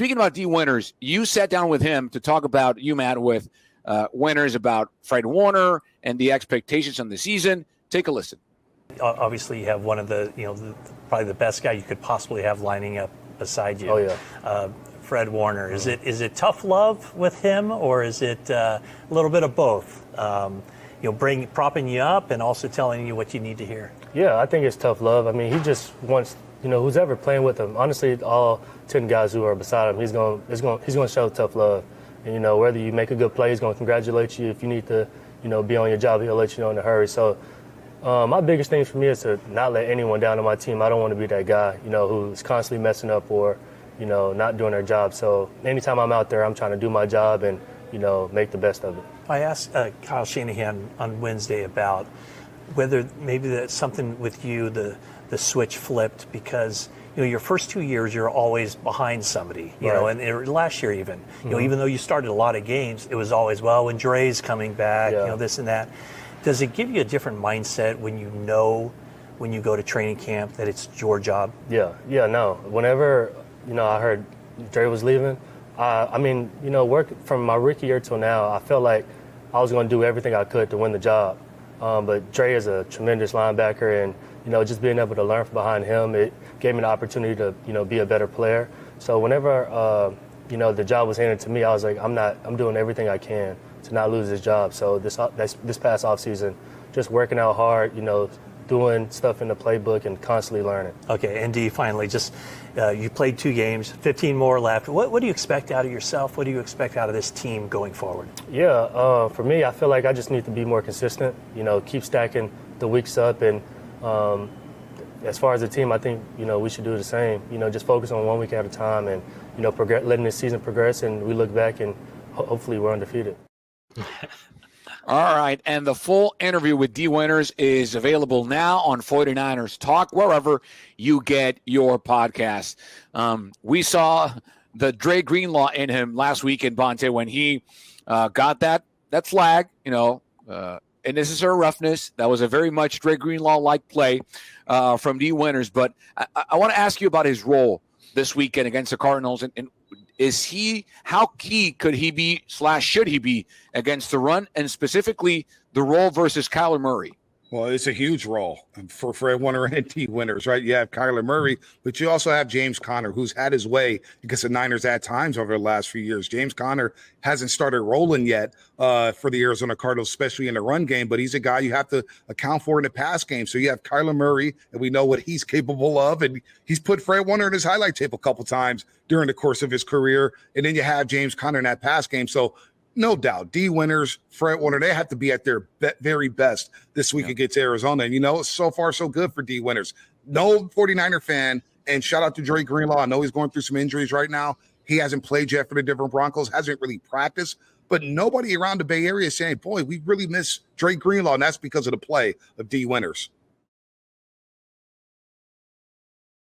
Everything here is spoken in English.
speaking about Dee Winters, you sat down with him to talk about, you, Matt, with Winters about Fred Warner and the expectations on the season. Take a listen. Obviously, you have one of the, probably the best guy you could possibly have lining up beside you. Oh, yeah. Fred Warner. Is it tough love with him, or is it a little bit of both? Propping you up and also telling you what you need to hear. Yeah, I think it's tough love. I mean, he just wants, who's ever playing with him. Honestly, all 10 guys who are beside him, he's going to show tough love. And whether you make a good play, he's going to congratulate you. If you need to, be on your job, he'll let you know in a hurry. So my biggest thing for me is to not let anyone down on my team. I don't want to be that guy, who's constantly messing up or, not doing their job. So anytime I'm out there, I'm trying to do my job and, make the best of it. I asked Kyle Shanahan on Wednesday about whether maybe that's something with you, the switch flipped, because your first 2 years you're always behind somebody, right. and last year even, even though you started a lot of games, it was always, well, when Dre's coming back, this and that. Does it give you a different mindset when when you go to training camp that it's your job? Yeah, no. Whenever, I heard Dre was leaving, work from my rookie year till now, I felt like I was going to do everything I could to win the job. But Dre is a tremendous linebacker, and, just being able to learn from behind him, it gave me the opportunity to, be a better player. So whenever, the job was handed to me, I was like, I'm doing everything I can to not lose this job. So this past offseason, just working out hard, doing stuff in the playbook and constantly learning. Okay, and Dee, finally, just you played 2 games, 15 more left. What do you expect out of yourself? What do you expect out of this team going forward? Yeah, for me, I feel like I just need to be more consistent, keep stacking the weeks up. And as far as the team, I think, we should do the same, just focus on 1 week at a time and, letting this season progress, and we look back and hopefully we're undefeated. All right, and the full interview with Dee Winters is available now on 49ers Talk, wherever you get your podcasts. We saw the Dre Greenlaw in him last week in Bonta when he got that flag, and this is her roughness. That was a very much Dre Greenlaw-like play from Dee Winters. But I want to ask you about his role this weekend against the Cardinals, and how key could he be / should he be against the run, and specifically the role versus Kyler Murray? Well, it's a huge role for Fred Warner and Dee Winters, right? You have Kyler Murray, but you also have James Conner, who's had his way because the Niners at times over the last few years. James Conner hasn't started rolling yet for the Arizona Cardinals, especially in the run game, but he's a guy you have to account for in the pass game. So you have Kyler Murray, and we know what he's capable of, and he's put Fred Warner in his highlight tape a couple times during the course of his career. And then you have James Conner in that pass game. So no doubt, Dee Winters, Fred Warner, they have to be at their very best this week against Arizona. And, so far so good for Dee Winters. No 49er fan, and shout out to Dre Greenlaw. I know he's going through some injuries right now. He hasn't played yet for the Denver Broncos, hasn't really practiced. But nobody around the Bay Area is saying, boy, we really miss Dre Greenlaw, and that's because of the play of Dee Winters.